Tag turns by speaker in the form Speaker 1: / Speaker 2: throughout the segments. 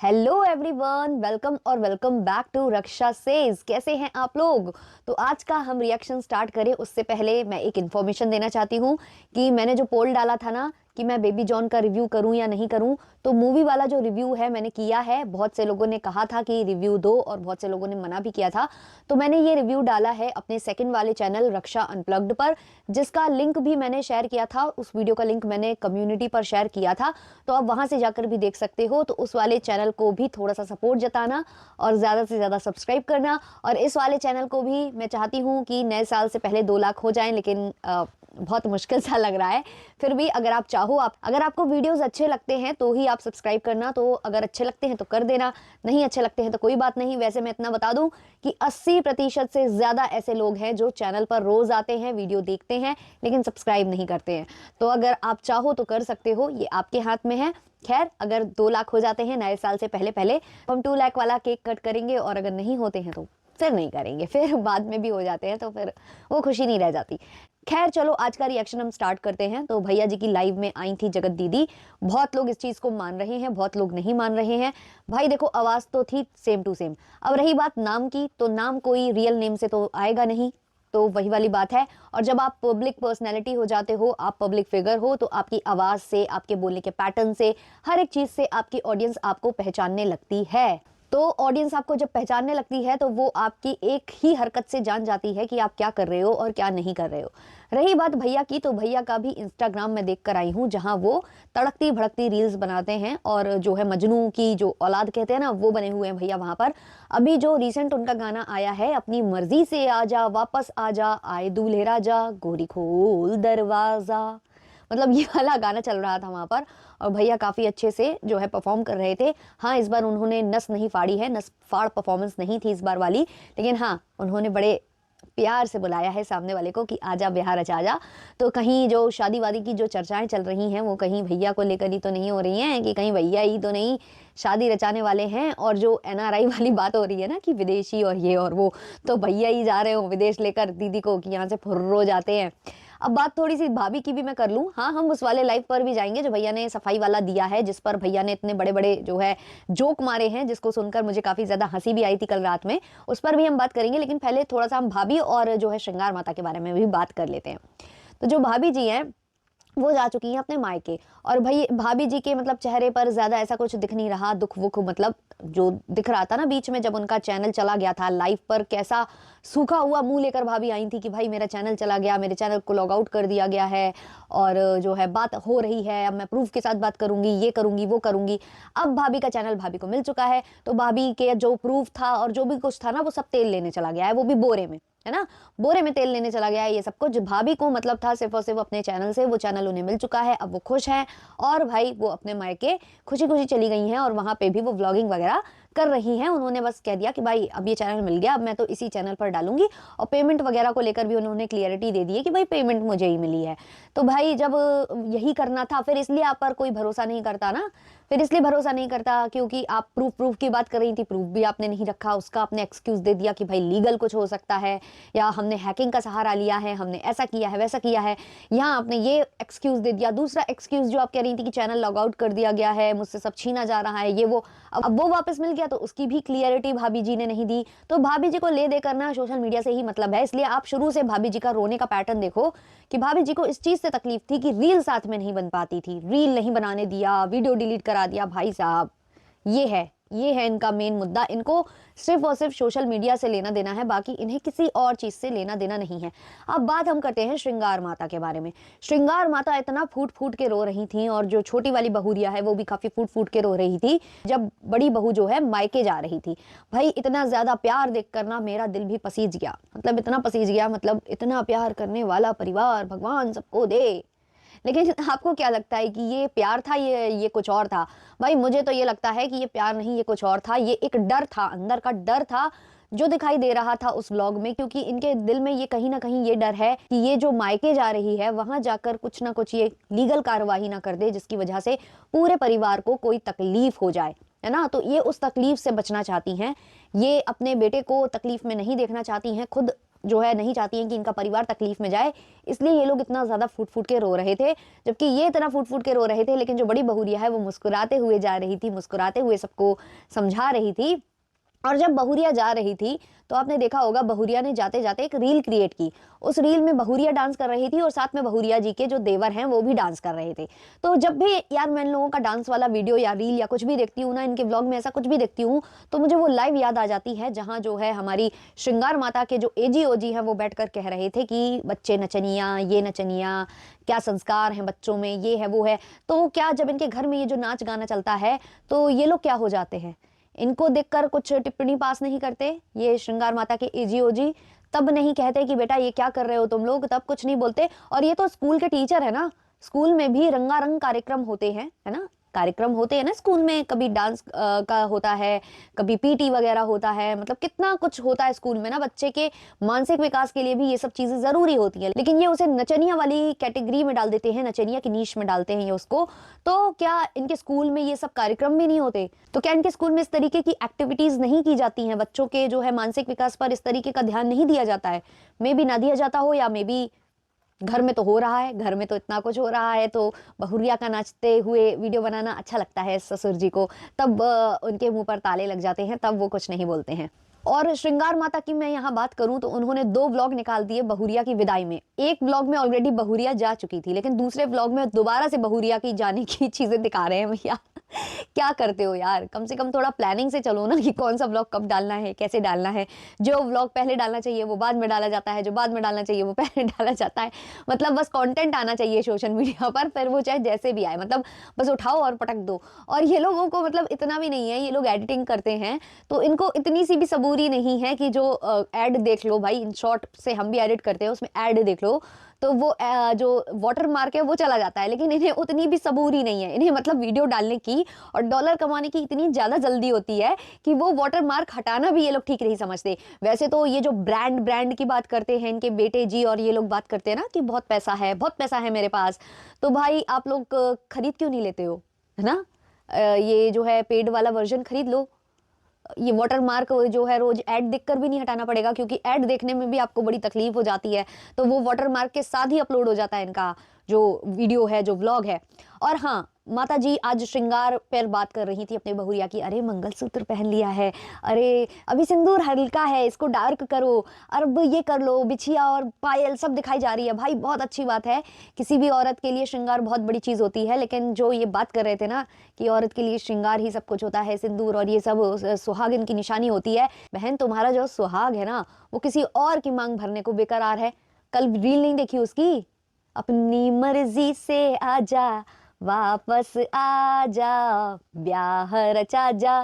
Speaker 1: Hello everyone, welcome और welcome back to Raksha says. कैसे हैं आप लोग? तो आज का हम रिएक्शन स्टार्ट करें उससे पहले मैं एक इन्फॉर्मेशन देना चाहती हूँ कि मैंने जो पोल डाला था ना कि मैं बेबी जॉन का रिव्यू करूं या नहीं करूं, तो मूवी वाला जो रिव्यू है मैंने किया है। बहुत से लोगों ने कहा था कि रिव्यू दो और बहुत से लोगों ने मना भी किया था। तो मैंने ये रिव्यू डाला है अपने सेकंड वाले चैनल रक्षा अनप्लग्ड पर, जिसका लिंक भी मैंने शेयर किया था। उस वीडियो का लिंक मैंने कम्युनिटी पर शेयर किया था, तो आप वहां से जाकर भी देख सकते हो। तो उस वाले चैनल को भी थोड़ा सा सपोर्ट जताना और ज्यादा से ज्यादा सब्सक्राइब करना। और इस वाले चैनल को भी मैं चाहती हूँ कि नए साल से पहले 2 लाख हो जाएं, लेकिन बहुत मुश्किल सा लग रहा है। फिर भी अगर आप चाहो, अगर आपको वीडियोस अच्छे लगते हैं तो ही आप सब्सक्राइब करना। तो अगर अच्छे लगते हैं तो कर देना, नहीं अच्छे लगते हैं तो कोई बात नहीं। वैसे मैं इतना बता दूं कि 80% से ज्यादा ऐसे लोग हैं जो चैनल पर रोज आते हैं, वीडियो देखते हैं, लेकिन सब्सक्राइब नहीं करते हैं। तो अगर आप चाहो तो कर सकते हो, ये आपके हाथ में है। खैर, अगर 2 लाख हो जाते हैं नए साल से पहले पहले, हम 2 लाख वाला केक कट करेंगे, और अगर नहीं होते हैं तो फिर नहीं करेंगे। फिर बाद में भी हो जाते हैं तो फिर वो खुशी नहीं रह जाती। खैर चलो, आज का रिएक्शन हम स्टार्ट करते हैं। तो भैया जी की लाइव में आई थी जगत दीदी। बहुत लोग इस चीज को मान रहे हैं, बहुत लोग नहीं मान रहे हैं। भाई देखो, आवाज तो थी सेम टू सेम। अब रही बात नाम की, तो नाम कोई रियल नेम से तो आएगा नहीं, तो वही वाली बात है। और जब आप पब्लिक पर्सनैलिटी हो जाते हो, आप पब्लिक फिगर हो, तो आपकी आवाज से, आपके बोलने के पैटर्न से, हर एक चीज से आपकी ऑडियंस आपको पहचानने लगती है। तो ऑडियंस आपको जब पहचानने लगती है तो वो आपकी एक ही हरकत से जान जाती है कि आप क्या कर रहे हो और क्या नहीं कर रहे हो। रही बात भैया की, तो भैया का भी इंस्टाग्राम में देख कर आई हूँ, जहां वो तड़कती भड़कती रील्स बनाते हैं, और जो है मजनू की जो औलाद कहते हैं ना, वो बने हुए हैं भैया वहां पर। अभी जो रिसेंट उनका गाना आया है, अपनी मर्जी से आजा वापस आजा, आए दूल्हे राजा, गोरी खोल दरवाजा, मतलब ये वाला गाना चल रहा था वहां पर। और भैया काफी अच्छे से जो है परफॉर्म कर रहे थे। हाँ, इस बार उन्होंने नस नहीं फाड़ी है, नस फाड़ परफॉर्मेंस नहीं थी इस बार वाली, लेकिन हाँ, उन्होंने बड़े प्यार से बुलाया है सामने वाले को कि आजा बिहार रचा जा। तो कहीं जो शादी वादी की जो चर्चाएं चल रही हैं, वो कहीं भैया को लेकर ही तो नहीं हो रही हैं कि कहीं भैया ही तो नहीं शादी रचाने वाले हैं। और जो एनआरआई वाली बात हो रही है ना कि विदेशी और ये और वो, तो भैया ही जा रहे हो विदेश लेकर दीदी को कि यहाँ से फुर्रो जाते हैं। अब बात थोड़ी सी भाभी की भी मैं कर लूं। हाँ, हम उस वाले लाइव पर भी जाएंगे जो भैया ने सफाई वाला दिया है, जिस पर भैया ने इतने बड़े बड़े जो है जोक मारे हैं, जिसको सुनकर मुझे काफी ज्यादा हंसी भी आई थी कल रात में। उस पर भी हम बात करेंगे, लेकिन पहले थोड़ा सा हम भाभी और जो है श्रृंगार माता के बारे में भी बात कर लेते हैं। तो जो भाभी जी हैं, वो जा चुकी हैं अपने मायके। और भाई भाभी जी के मतलब चेहरे पर ज्यादा ऐसा कुछ दिख नहीं रहा, दुख वुख मतलब जो दिख रहा था ना बीच में जब उनका चैनल चला गया था लाइव पर, कैसा सूखा हुआ मुंह लेकर भाभी आई थी कि भाई मेरा चैनल चला गया, मेरे चैनल को लॉग आउट कर दिया गया है, और जो है बात हो रही है, अब मैं प्रूफ के साथ बात करूंगी, ये करूंगी वो करूंगी। अब भाभी का चैनल भाभी को मिल चुका है, तो भाभी के जो प्रूफ था और जो भी कुछ था ना, वो सब तेल लेने चला गया है, वो भी बोरे में, है ना, बोरे में तेल लेने चला गया है। ये सब कुछ भाभी को मतलब था सिर्फ और सिर्फ अपने चैनल से, वो चैनल उन्हें मिल चुका है, अब वो खुश हैं। और भाई वो अपने मायके खुशी खुशी चली गई हैं, और वहां पे भी वो व्लॉगिंग वगैरह कर रही हैं। उन्होंने बस कह दिया कि भाई अब ये चैनल मिल गया, अब मैं तो इसी चैनल पर डालूंगी। और पेमेंट वगैरह को लेकर भी उन्होंने क्लियरिटी दे दी है कि भाई पेमेंट मुझे ही मिली है। तो भाई जब यही करना था, फिर इसलिए आप पर कोई भरोसा नहीं करता ना, फिर इसलिए भरोसा नहीं करता क्योंकि आप प्रूफ की बात कर रही थी, प्रूफ भी आपने नहीं रखा, उसका आपने एक्सक्यूज दे दिया कि भाई लीगल कुछ हो सकता है, या हमने हैकिंग का सहारा लिया है, हमने ऐसा किया है वैसा किया है। यहाँ आपने ये एक्सक्यूज दे दिया। दूसरा एक्सक्यूज जो आप कह रही थी कि चैनल लॉग आउट कर दिया गया है, मुझसे सब छीना जा रहा है, ये वो, अब वो वापस मिल गया, तो उसकी भी क्लियरिटी भाभी जी ने नहीं दी। तो भाभी जी को ले दे करना सोशल मीडिया से ही मतलब है। इसलिए आप शुरू से भाभी जी का रोने का पैटर्न देखो कि भाभी जी को इस चीज से तकलीफ थी कि रील साथ में नहीं बन पाती थी, रील नहीं बनाने दिया, वीडियो डिलीट करा दिया। भाई साहब, ये है इनका मेन मुद्दा। इनको सिर्फ और सिर्फ सोशल मीडिया से लेना देना है, बाकी इन्हें किसी और चीज से लेना देना नहीं है। अब बात हम करते हैं श्रृंगार माता के बारे में। श्रृंगार माता इतना फूट फूट के रो रही थी, और जो छोटी वाली बहुरिया है वो भी काफी फूट फूट के रो रही थी जब बड़ी बहू जो है मायके जा रही थी। भाई इतना ज्यादा प्यार देख कर ना मेरा दिल भी पसीज गया, मतलब इतना पसीज गया, मतलब इतना प्यार करने वाला परिवार भगवान सबको दे। लेकिन आपको क्या लगता है कि ये प्यार था, ये कुछ और था? भाई मुझे तो ये लगता है कि ये प्यार नहीं, ये कुछ और था। ये एक डर था, अंदर का डर था जो दिखाई दे रहा था उस व्लॉग में, क्योंकि इनके दिल में ये कहीं ना कहीं ये डर है कि ये जो मायके जा रही है वहां जाकर कुछ ना कुछ ये लीगल कार्रवाई ना कर दे, जिसकी वजह से पूरे परिवार को कोई तकलीफ हो जाए, है ना। तो ये उस तकलीफ से बचना चाहती हैं, ये अपने बेटे को तकलीफ में नहीं देखना चाहती हैं, खुद जो है नहीं चाहती हैं कि इनका परिवार तकलीफ में जाए, इसलिए ये लोग इतना ज़्यादा फूट फूट के रो रहे थे। जबकि ये इतना फूट फूट के रो रहे थे, लेकिन जो बड़ी बहुरिया है वो मुस्कुराते हुए जा रही थी, मुस्कुराते हुए सबको समझा रही थी। और जब बहुरिया जा रही थी तो आपने देखा होगा, बहुरिया ने जाते जाते एक रील क्रिएट की। उस रील में बहुरिया डांस कर रही थी और साथ में बहुरिया जी के जो देवर हैं वो भी डांस कर रहे थे। तो जब भी यार मैं इन लोगों का डांस वाला वीडियो या रील या कुछ भी देखती हूँ ना, इनके व्लॉग में ऐसा कुछ भी देखती हूँ, तो मुझे वो लाइव याद आ जाती है जहाँ जो है हमारी श्रृंगार माता के जो एजी ओजी हैं वो बैठकर कह रहे थे कि बच्चे नचनिया, ये नचनिया, क्या संस्कार हैं बच्चों में, ये है वो है। तो क्या जब इनके घर में ये जो नाच गाना चलता है तो ये लोग क्या हो जाते हैं? इनको देखकर कुछ टिप्पणी पास नहीं करते ये श्रृंगार माता के एजी ओजी? तब नहीं कहते कि बेटा ये क्या कर रहे हो तुम लोग, तब कुछ नहीं बोलते। और ये तो स्कूल के टीचर है ना, स्कूल में भी रंगारंग कार्यक्रम होते हैं, है ना, कार्यक्रम होते हैं ना स्कूल में, कभी डांस का होता है, कभी पीटी वगैरह होता है, मतलब कितना कुछ होता है स्कूल में ना। बच्चे के मानसिक विकास के लिए भी ये सब चीजें जरूरी होती है, लेकिन ये उसे नचनिया वाली कैटेगरी में डाल देते हैं, नचनिया की नीश में डालते हैं ये उसको। तो क्या इनके स्कूल में ये सब कार्यक्रम भी नहीं होते? तो क्या इनके स्कूल में इस तरीके की एक्टिविटीज नहीं की जाती हैं? बच्चों के जो है मानसिक विकास पर इस तरीके का ध्यान नहीं दिया जाता है? मे बी ना दिया जाता हो, या मे बी घर में तो हो रहा है, घर में तो इतना कुछ हो रहा है, तो बहुरिया का नाचते हुए वीडियो बनाना अच्छा लगता है ससुर जी को, तब उनके मुंह पर ताले लग जाते हैं, तब वो कुछ नहीं बोलते हैं। और श्रृंगार माता की मैं यहाँ बात करूं तो उन्होंने 2 व्लॉग निकाल दिए बहुरिया की विदाई में। एक व्लॉग में ऑलरेडी बहुरिया जा चुकी थी, लेकिन दूसरे व्लॉग में दोबारा से बहुरिया की जाने की चीजें दिखा रहे हैं। भैया क्या करते हो यार, कम से कम थोड़ा प्लानिंग से चलो ना कि कौन सा व्लॉग कब डालना है, कैसे डालना है। जो व्लॉग पहले डालना चाहिए वो बाद में डाला जाता है, जो बाद में डालना चाहिए वो पहले डाला जाता है। मतलब बस कंटेंट आना चाहिए सोशल मीडिया पर, फिर वो चाहे जैसे भी आए, मतलब बस उठाओ और पटक दो। और ये लोगों को मतलब इतना भी नहीं है, ये लोग एडिटिंग करते हैं तो इनको इतनी सी भी सबूरी नहीं है कि जो ऐड देख लो भाई, इन शॉर्ट से हम भी एडिट करते हैं, उसमें ऐड देख लो तो वो जो वाटर मार्क है वो चला जाता है। लेकिन इन्हें उतनी भी सबूरी नहीं है, इन्हें मतलब वीडियो डालने की और डॉलर कमाने की इतनी ज़्यादा जल्दी होती है कि वो वाटर मार्क हटाना भी ये लोग ठीक नहीं समझते। वैसे तो ये जो ब्रांड की बात करते हैं इनके बेटे जी, और ये लोग बात करते हैं ना कि बहुत पैसा है, बहुत पैसा है मेरे पास, तो भाई आप लोग खरीद क्यों नहीं लेते हो, है ना? ये जो है पेड वाला वर्जन खरीद लो। ये वाटर मार्क जो है रोज ऐड देखकर भी नहीं हटाना पड़ेगा, क्योंकि ऐड देखने में भी आपको बड़ी तकलीफ हो जाती है, तो वो वाटर मार्क के साथ ही अपलोड हो जाता है इनका जो वीडियो है, जो व्लॉग है। और हाँ, माता जी आज श्रृंगार पर बात कर रही थी अपने बहुरिया की, अरे मंगलसूत्र पहन लिया है, अरे अभी सिंदूर हल्का है, इसको डार्क करो, अब ये कर लो, बिछिया और पायल सब दिखाई जा रही है। भाई बहुत अच्छी बात है, किसी भी औरत के लिए श्रृंगार बहुत बड़ी चीज़ होती है। लेकिन जो ये बात कर रहे थे ना कि औरत के लिए श्रृंगार ही सब कुछ होता है, सिंदूर और ये सब सुहागिन की निशानी होती है, बहन तुम्हारा जो सुहाग है ना वो किसी और की मांग भरने को बेकरार है। कल रील नहीं देखी उसकी, अपनी मर्जी से आजा, वापस आजा, ब्याह रचा जा,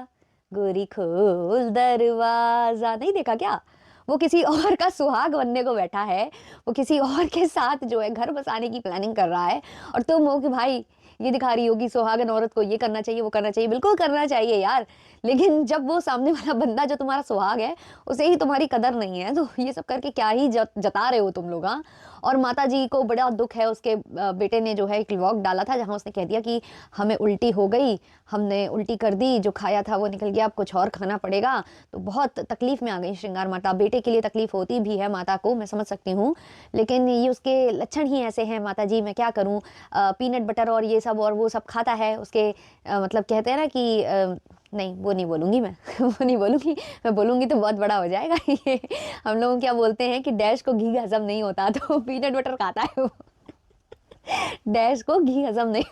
Speaker 1: गोरी खोल दरवाजा, नहीं देखा क्या? वो किसी और का सुहाग बनने को बैठा है, वो किसी और के साथ जो है घर बसाने की प्लानिंग कर रहा है, और तुम हो कि भाई ये दिखा रही हो कि सुहागन औरत को ये करना चाहिए, वो करना चाहिए। बिल्कुल करना चाहिए यार, लेकिन जब वो सामने वाला बंदा जो तुम्हारा सुहाग है उसे ही तुम्हारी कदर नहीं है, तो ये सब करके क्या ही जता रहे हो तुम लोग। हाँ, और माता जी को बड़ा दुख है, उसके बेटे ने जो है एक व्लॉग डाला था जहाँ उसने कह दिया कि हमें उल्टी हो गई, हमने उल्टी कर दी, जो खाया था वो निकल गया, अब कुछ और खाना पड़ेगा। तो बहुत तकलीफ में आ गई श्रृंगार माता। बेटे के लिए तकलीफ होती भी है माता को, मैं समझ सकती हूँ, लेकिन ये उसके लक्षण ही ऐसे हैं। माता जी मैं क्या करूँ, पीनट बटर और ये सब और वो सब खाता है, उसके मतलब कहते हैं ना कि नहीं वो नहीं बोलूँगी मैं वो नहीं बोलूँगी, मैं बोलूँगी तो बहुत बड़ा हो जाएगा। ये हम लोग क्या बोलते हैं कि डैश को घी हजम नहीं होता तो पीनट बटर खाता है वो डैश को घी हजम नहीं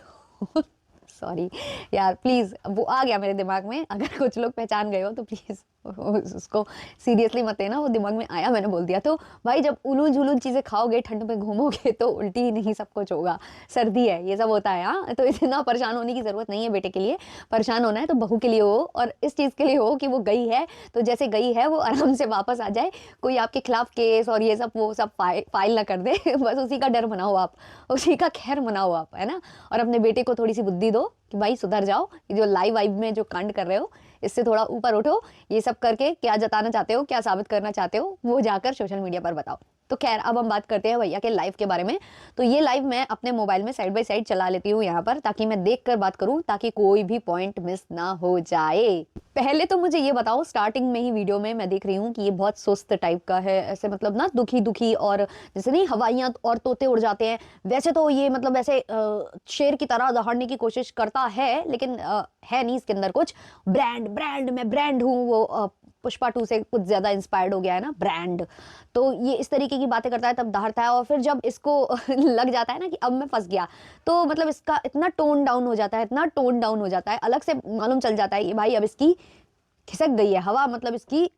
Speaker 1: हो सॉरी यार, प्लीज़ वो आ गया मेरे दिमाग में, अगर कुछ लोग पहचान गए हो तो प्लीज़ उसको सीरियसली मत लेना, वो दिमाग में आया मैंने बोल दिया। तो भाई जब उलून झुलून चीज़ें खाओगे, ठंड में घूमोगे तो उल्टी ही नहीं सब कुछ होगा, सर्दी है ये सब होता है। हाँ, तो इतना परेशान होने की ज़रूरत नहीं है बेटे के लिए, परेशान होना है तो बहू के लिए हो, और इस चीज़ के लिए हो कि वो गई है तो जैसे गई है वो आराम से वापस आ जाए, कोई आपके खिलाफ केस और ये सब वो सब फाइल ना कर दे बस उसी का डर मनाओ आप, उसी का खैर मनाओ आप, है ना। और अपने बेटे को थोड़ी सी बुद्धि दो कि भाई सुधर जाओ, ये जो लाइव वाइब में जो कांड कर रहे हो इससे थोड़ा ऊपर उठो, ये सब करके क्या जताना चाहते हो, क्या साबित करना चाहते हो वो जाकर सोशल मीडिया पर बताओ। तो खैर अब हम बात करते हैं भैया के लाइव के बारे में। तो ये लाइव मैं अपने मोबाइल में साइड बाय साइड चला लेती हूँ यहाँ पर, ताकि मैं देखकर बात करूँ, ताकि कोई भी पॉइंट मिस ना हो जाए। पहले तो मुझे ये बताओ, स्टार्टिंग में ही वीडियो में मैं देख रही हूँ कि ये बहुत सुस्त टाइप का है, ऐसे मतलब ना दुखी दुखी, और जैसे नहीं हवाइयाँ और तोते उड़ जाते हैं, वैसे तो ये मतलब ऐसे शेर की तरह दहाड़ने की कोशिश करता है, लेकिन है नहीं इसके अंदर कुछ। ब्रांड ब्रांड मैं ब्रांड हूँ, वो पुष्पा 2 से कुछ ज्यादा इंस्पायर्ड हो गया है ना, ब्रांड। तो ये इस तरीके की बातें करता है, तब दहाड़ता है, और फिर जब इसको लग जाता है ना कि अब मैं फंस गया, तो मतलब इसका इतना टोन डाउन हो जाता है, इतना टोन डाउन हो जाता है, अलग से मालूम चल जाता है कि भाई अब इसकी खिसक गई है हवा, मतलब इसकी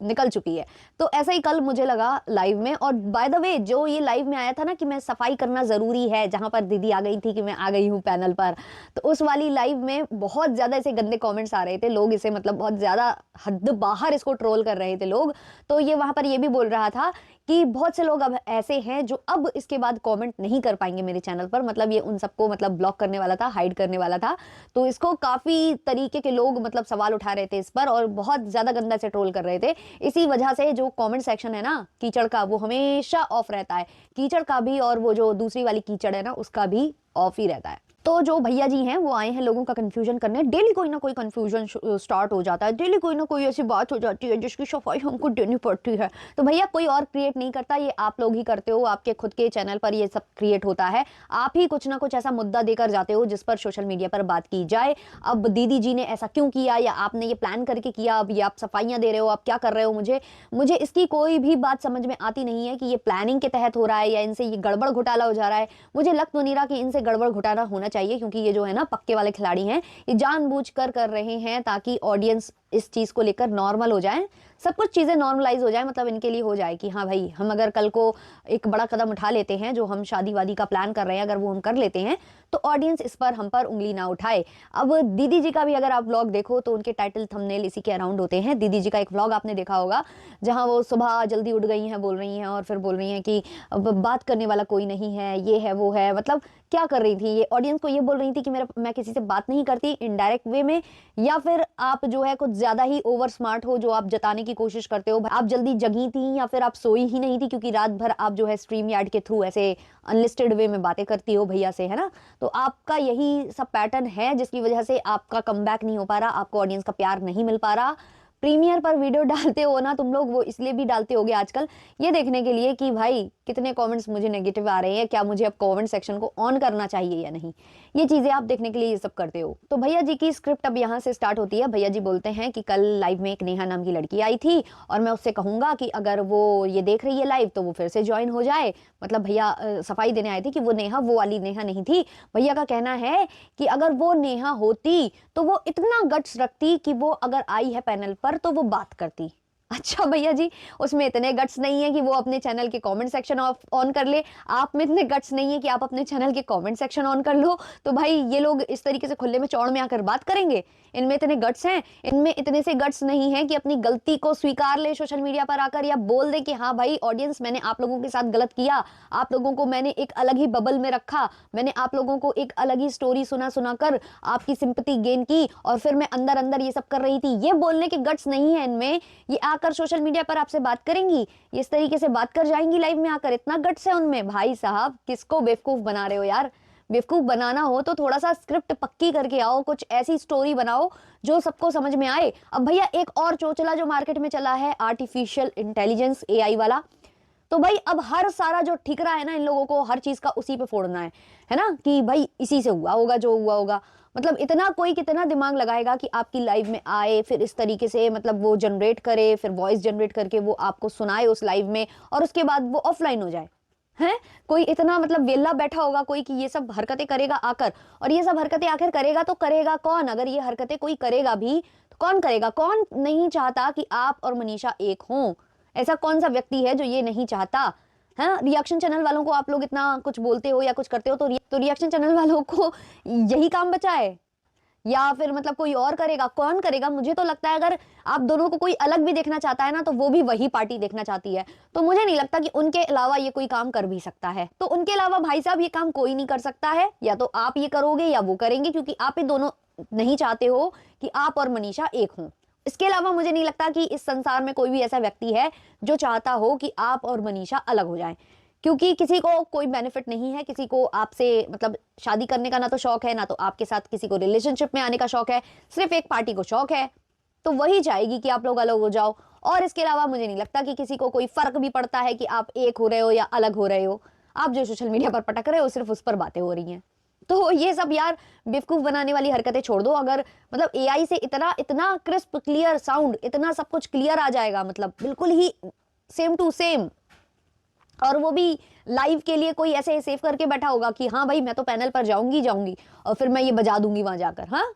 Speaker 1: निकल चुकी है। तो ऐसा ही कल मुझे लगा लाइव में। और बाय द वे, जो ये लाइव में आया था ना कि मैं सफाई करना जरूरी है, जहां पर दीदी आ गई थी कि मैं आ गई हूं पैनल पर, तो उस वाली लाइव में बहुत ज्यादा ऐसे गंदे कमेंट्स आ रहे थे, लोग इसे मतलब बहुत ज्यादा हद बाहर इसको ट्रोल कर रहे थे लोग। तो ये वहां पर ये भी बोल रहा था कि बहुत से लोग अब ऐसे हैं जो अब इसके बाद कमेंट नहीं कर पाएंगे मेरे चैनल पर, मतलब ये उन सबको मतलब ब्लॉक करने वाला था, हाइड करने वाला था। तो इसको काफी तरीके के लोग मतलब सवाल उठा रहे थे इस पर, और बहुत ज्यादा गंदा से ट्रोल कर रहे थे। इसी वजह से जो कमेंट सेक्शन है ना कीचड़ का, वो हमेशा ऑफ रहता है, कीचड़ का भी, और वो जो दूसरी वाली कीचड़ है ना उसका भी ऑफ ही रहता है। तो जो भैया जी हैं वो आए हैं लोगों का कंफ्यूजन करने। डेली कोई ना कोई कंफ्यूजन स्टार्ट हो जाता है, डेली कोई ना कोई ऐसी बात हो जाती है जिसकी सफाई हमको देनी पड़ती है। तो भैया कोई और क्रिएट नहीं करता, ये आप लोग ही करते हो, आपके खुद के चैनल पर ये सब क्रिएट होता है। आप ही कुछ ना कुछ ऐसा मुद्दा देकर जाते हो जिस पर सोशल मीडिया पर बात की जाए। अब दीदी जी ने ऐसा क्यों किया, या आपने ये प्लान करके किया, अब ये आप सफाइयां दे रहे हो, आप क्या कर रहे हो, मुझे इसकी कोई भी बात समझ में आती नहीं है कि ये प्लानिंग के तहत हो रहा है या इनसे ये गड़बड़ घोटाला हो जा रहा है। मुझे लग तो नहीं रहा कि इनसे गड़बड़ घोटाला होना चाहिए, क्योंकि ये जो है ना पक्के वाले खिलाड़ी हैं, ये जानबूझकर कर रहे हैं ताकि ऑडियंस इस चीज को लेकर नॉर्मल हो जाए, सब कुछ चीजें नॉर्मलाइज हो जाए, मतलब इनके लिए हो जाए कि हाँ भाई हम अगर कल को एक बड़ा कदम उठा लेते हैं, जो हम शादी वादी का प्लान कर रहे हैं, अगर वो हम कर लेते हैं तो ऑडियंस इस पर हम पर उंगली ना उठाए। अब दीदी जी का भी अगर आप व्लॉग देखो तो उनके टाइटल थंबनेल इसी के अराउंड होते हैं। दीदी जी का एक व्लॉग आपने देखा होगा जहां वो सुबह जल्दी उठ गई हैं, बोल रही हैं, और फिर बोल रही हैं कि अब बात करने वाला कोई नहीं है, ये है वो है, मतलब क्या कर रही थी ये, ऑडियंस को ये बोल रही थी कि मैं किसी से बात नहीं करती इनडायरेक्ट वे में, या फिर आप जो है कुछ ज्यादा ही ओवर स्मार्ट हो जो आप जताने की कोशिश करते हो, आप जल्दी जगी थी या फिर आप सोई ही नहीं थी, क्योंकि रात भर आप जो है स्ट्रीम यार्ड के थ्रू ऐसे अनलिस्टेड वे में बातें करती हो भैया से, है ना। तो आपका यही सब पैटर्न है जिसकी वजह से आपका कमबैक नहीं हो पा रहा, आपको ऑडियंस का प्यार नहीं मिल पा रहा। प्रीमियर पर वीडियो डालते हो ना तुम लोग, वो इसलिए भी डालते होगे आजकल ये देखने के लिए कि भाई कितने कमेंट्स मुझे नेगेटिव आ रहे हैं, क्या मुझे अब कमेंट सेक्शन को ऑन करना चाहिए या नहीं, ये चीजें आप देखने के लिए ये सब करते हो। तो भैया जी की स्क्रिप्ट अब यहाँ से स्टार्ट होती है। भैया जी बोलते हैं कि कल लाइव में एक नेहा नाम की लड़की आई थी, और मैं उससे कहूंगा कि अगर वो ये देख रही है लाइव तो वो फिर से ज्वाइन हो जाए। मतलब भैया सफाई देने आए थे कि वो नेहा वो वाली नेहा नहीं थी। भैया का कहना है कि अगर वो नेहा होती तो वो इतना गट्स रखती कि वो अगर आई है पैनल पर तो वो बात करती। अच्छा भैया जी, उसमें इतने गट्स नहीं है कि वो अपने चैनल के कमेंट सेक्शन ऑन कर ले, आप में इतने गट्स नहीं है कि आप अपने चैनल के कमेंट सेक्शन ऑन कर लो, तो भाई ये लोग इस तरीके से खुले में चौड़ में आकर बात करेंगे? इनमें इतने गट्स हैं? इनमें इतने से गट्स नहीं है कि अपनी गलती को स्वीकार ले सोशल मीडिया पर आकर, या बोल दे कि हाँ भाई ऑडियंस मैंने आप लोगों के साथ गलत किया, आप लोगों को मैंने एक अलग ही बबल में रखा, मैंने आप लोगों को एक अलग ही स्टोरी सुना कर आपकी सिंपैथी गेन की, और फिर मैं अंदर अंदर ये सब कर रही थी। ये बोलने के गट्स नहीं है इनमें। ये आकर सोशल मीडिया पर आपसे बात करेंगी, इस तरीके से बात कर जाएंगी लाइव में आकर, इतना गट्स है उनमें। भाई साहब किसको बेवकूफ बना रहे हो यार? बेवकूफ बनाना हो तो थोड़ा सा स्क्रिप्ट पक्की करके आओ, कुछ ऐसी स्टोरी बनाओ जो सबको समझ में आए। अब भैया एक और चोचला जो मार्केट में चला है, आर्टिफिशियल इंटेलिजेंस, एआई वाला, तो भाई अब हर सारा जो ठिकरा है ना इन लोगों को, हर चीज का उसी पे फोड़ना है ना, कि भाई इसी से हुआ होगा जो हुआ होगा। मतलब इतना कोई कितना दिमाग लगाएगा कि आपकी लाइव में आए, फिर इस तरीके से मतलब वो जनरेट करे, फिर वॉइस जनरेट करके वो आपको सुनाए उस लाइव में, और उसके बाद वो ऑफलाइन हो जाए। है कोई इतना मतलब वेला बैठा होगा कोई कि ये सब हरकतें करेगा आकर? और ये सब हरकतें आखिर करेगा तो करेगा कौन? अगर ये हरकतें कोई करेगा भी तो कौन करेगा? कौन नहीं चाहता कि आप और मनीषा एक हों? ऐसा कौन सा व्यक्ति है जो ये नहीं चाहता? है रिएक्शन चैनल वालों को आप लोग इतना कुछ बोलते हो या कुछ करते हो, तो रिएक्शन चैनल वालों को यही काम बचा है, या फिर मतलब कोई और करेगा? कौन करेगा? मुझे तो लगता है अगर आप दोनों को कोई अलग भी देखना चाहता है ना, तो वो भी वही पार्टी देखना चाहती है। तो मुझे नहीं लगता कि उनके अलावा ये कोई काम कर भी सकता है। तो उनके अलावा भाई साहब ये काम कोई नहीं कर सकता है, या तो आप ये करोगे या वो करेंगे, क्योंकि आप ही दोनों नहीं चाहते हो कि आप और मनीषा एक हों। इसके अलावा मुझे नहीं लगता कि इस संसार में कोई भी ऐसा व्यक्ति है जो चाहता हो कि आप और मनीषा अलग हो जाएं, क्योंकि किसी को कोई बेनिफिट नहीं है, किसी को आपसे मतलब शादी करने का ना तो शौक है, ना तो आपके साथ किसी को रिलेशनशिप में आने का शौक है, सिर्फ एक पार्टी को शौक है, तो वही चाहेगी कि आप लोग अलग हो जाओ। और इसके अलावा मुझे नहीं लगता कि किसी को कोई फर्क भी पड़ता है कि आप एक हो रहे हो या अलग हो रहे हो। आप जो सोशल मीडिया पर पटक रहे हो सिर्फ उस पर बातें हो रही हैं। तो ये सब यार बेवकूफ बनाने वाली हरकतें छोड़ दो। अगर मतलब एआई से इतना इतना क्रिस्प क्लियर साउंड, इतना सब कुछ क्लियर आ जाएगा, मतलब बिल्कुल ही सेम टू सेम, और वो भी लाइव के लिए कोई ऐसे सेव करके बैठा होगा कि हाँ भाई मैं तो पैनल पर जाऊंगी और फिर मैं ये बजा दूंगी वहां जाकर। हाँ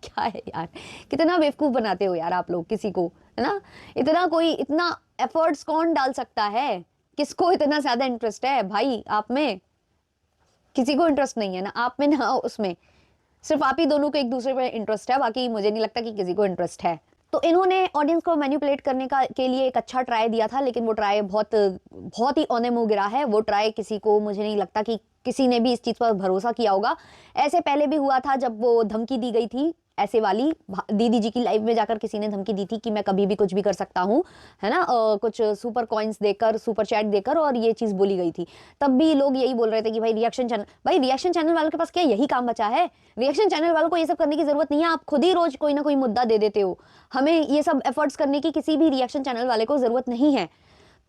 Speaker 1: क्या है यार, कितना बेवकूफ बनाते हो यार आप लोग किसी को, है ना। इतना एफर्ट्स कौन डाल सकता है, किसको इतना ज्यादा इंटरेस्ट है भाई आप में? किसी को इंटरेस्ट नहीं है, ना आप में ना उसमें, सिर्फ आप ही दोनों को एक दूसरे पे इंटरेस्ट है, बाकी मुझे नहीं लगता कि किसी को इंटरेस्ट है। तो इन्होंने ऑडियंस को मैनिपुलेट करने का के लिए एक अच्छा ट्राई दिया था, लेकिन वो ट्राई बहुत बहुत ही औने मुंह गिरा है। वो ट्राई किसी को, मुझे नहीं लगता कि किसी ने भी इस चीज पर भरोसा किया होगा। ऐसे पहले भी हुआ था जब वो धमकी दी गई थी, ऐसे वाली दीदी जी की लाइव में जाकर किसी ने धमकी दी थी कि मैं कभी भी कुछ भी कर सकता हूँ, है ना, कुछ सुपर कॉइन्स देकर, सुपर चैट देकर, और ये चीज बोली गई थी। तब भी लोग यही बोल रहे थे कि भाई रिएक्शन चैनल वालों के पास क्या यही काम बचा है? रिएक्शन चैनल वालों को ये सब करने की जरूरत नहीं है, आप खुद ही रोज कोई ना कोई मुद्दा दे देते हो। हमें ये सब एफर्ट्स करने की किसी भी रिएक्शन चैनल वाले को जरूरत नहीं है।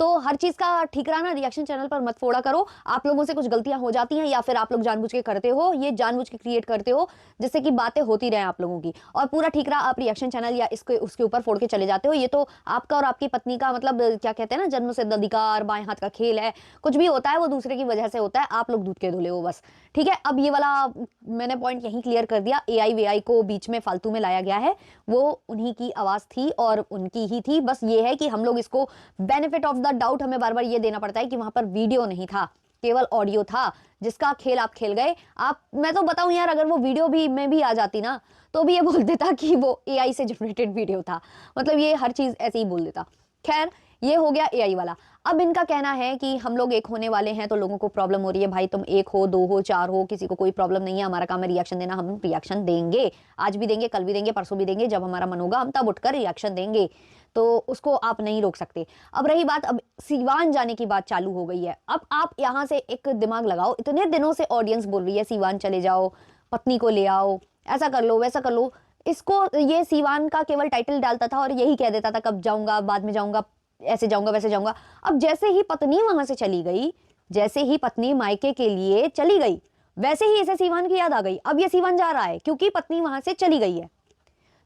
Speaker 1: तो हर चीज का ठिकाना रिएक्शन चैनल पर मत फोड़ा करो। आप लोगों से कुछ गलतियां हो जाती हैं, या फिर आप लोग जानबूझ के करते हो, ये जानबूझ के क्रिएट करते हो जिससे कि बातें होती रहे आप लोगों की, और पूरा ठीकरा आप रिएक्शन चैनल या इसके उसके ऊपर फोड़ के चले जाते हो। ये तो आपका और आपकी पत्नी का मतलब क्या कहते हैं ना, जन्म सिद्ध अधिकार, बाएं हाथ का खेल है। कुछ भी होता है वो दूसरे की वजह से होता है, आप लोग दूध के धुले हो बस। ठीक है, अब ये वाला मैंने पॉइंट यहीं क्लियर कर दिया। एआई वेआई को बीच में फालतू में लाया गया है, वो उन्हीं की आवाज थी और उनकी ही थी। बस ये है कि हम लोग इसको बेनिफिट ऑफ द डाउट हमें बार बार ये देना पड़ता है कि वहां पर वीडियो नहीं था, केवल ऑडियो था, जिसका खेल आप खेल गए। आप, मैं तो बताऊं यार, अगर वो वीडियो भी में भी आ जाती ना, तो भी ये बोल देता कि वो एआई से जनरेटेड वीडियो था। मतलब ये हर चीज ऐसे ही बोल देता। खैर, ये हो गया एआई वाला। अब इनका कहना है कि हम लोग एक होने वाले हैं तो लोगों को प्रॉब्लम हो रही है। भाई तुम एक हो, दो हो, चार हो, किसी को कोई प्रॉब्लम नहीं है। हमारा काम है रिएक्शन देना, हम रिएक्शन देंगे, आज भी देंगे, कल भी देंगे, परसों भी देंगे, जब हमारा मन होगा हम तब उठकर रिएक्शन देंगे। तो उसको आप नहीं रोक सकते। अब रही बात, अब सीवान जाने की बात चालू हो गई है। अब आप यहाँ से एक दिमाग लगाओ, इतने दिनों से ऑडियंस बोल रही है सीवान चले जाओ, पत्नी को ले आओ, ऐसा कर लो, वैसा कर लो। इसको ये सीवान का केवल टाइटल डालता था और यही कह देता था कब जाऊंगा, बाद में जाऊंगा, ऐसे जाऊंगा, वैसे जाऊंगा। अब जैसे ही पत्नी वहां से चली गई, जैसे ही पत्नी मायके के लिए चली गई, वैसे ही इसे सीवान की याद आ गई। अब ये सीवान जा रहा है क्योंकि पत्नी वहां से चली गई है।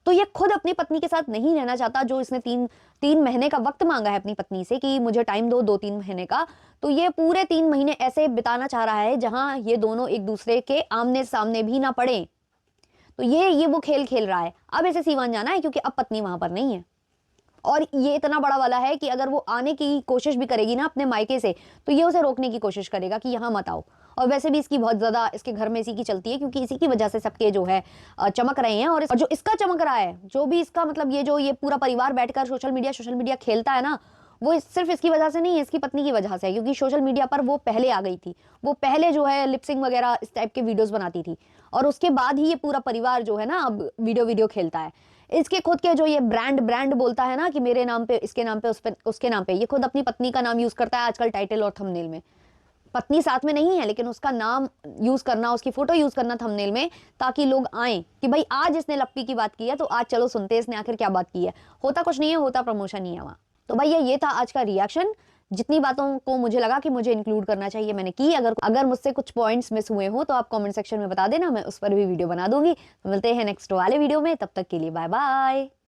Speaker 1: तो ये खुद अपनी पत्नी के साथ नहीं रहना चाहता, जो इसने तीन महीने का वक्त मांगा है अपनी पत्नी से कि मुझे टाइम दो 2-3 महीने का। तो ये पूरे 3 महीने ऐसे बिताना चाह रहा है जहां ये दोनों एक दूसरे के आमने सामने भी ना पड़े। तो ये वो खेल खेल रहा है। अब ऐसे सीवान जाना है क्योंकि अब पत्नी वहां पर नहीं है, और ये इतना बड़ा वाला है कि अगर वो आने की कोशिश भी करेगी ना अपने मायके से, तो ये उसे रोकने की कोशिश करेगा कि यहाँ मत आओ। और वैसे भी इसकी बहुत ज्यादा इसके घर में इसी की चलती है, क्योंकि इसी की वजह से सबके जो है चमक रहे हैं। और जो इसका चमक रहा है, जो भी इसका मतलब ये पूरा परिवार बैठकर सोशल मीडिया खेलता है ना, वो सिर्फ इसकी वजह से नहीं है, इसकी पत्नी की वजह से है। क्योंकि सोशल मीडिया पर वो पहले आ गई थी, वो पहले जो है लिपसिंग वगैरह इस टाइप के वीडियोस बनाती थी, और उसके बाद ही ये पूरा परिवार जो है ना अब वीडियो खेलता है। इसके खुद के जो ये ब्रांड बोलता है ना कि मेरे नाम पे, इसके नाम पे, उसके नाम पे, ये खुद अपनी पत्नी का नाम यूज करता है आजकल टाइटल और थंबनेल में। पत्नी साथ में नहीं है, लेकिन उसका नाम यूज करना, उसकी फोटो यूज करना थंबनेल में, ताकि लोग आए कि भाई आज इसने लप्पी की बात की है तो आज चलो सुनते हैं इसने आखिर क्या बात की है। होता कुछ नहीं है, होता प्रमोशन ही है वहां। तो भैया ये था आज का रिएक्शन। जितनी बातों को मुझे लगा कि मुझे इंक्लूड करना चाहिए मैंने की। अगर मुझसे कुछ पॉइंट्स मिस हुए हो तो आप कमेंट सेक्शन में बता देना, मैं उस पर भी वीडियो बना दूंगी। तो मिलते हैं नेक्स्ट वाले वीडियो में, तब तक के लिए बाय बाय।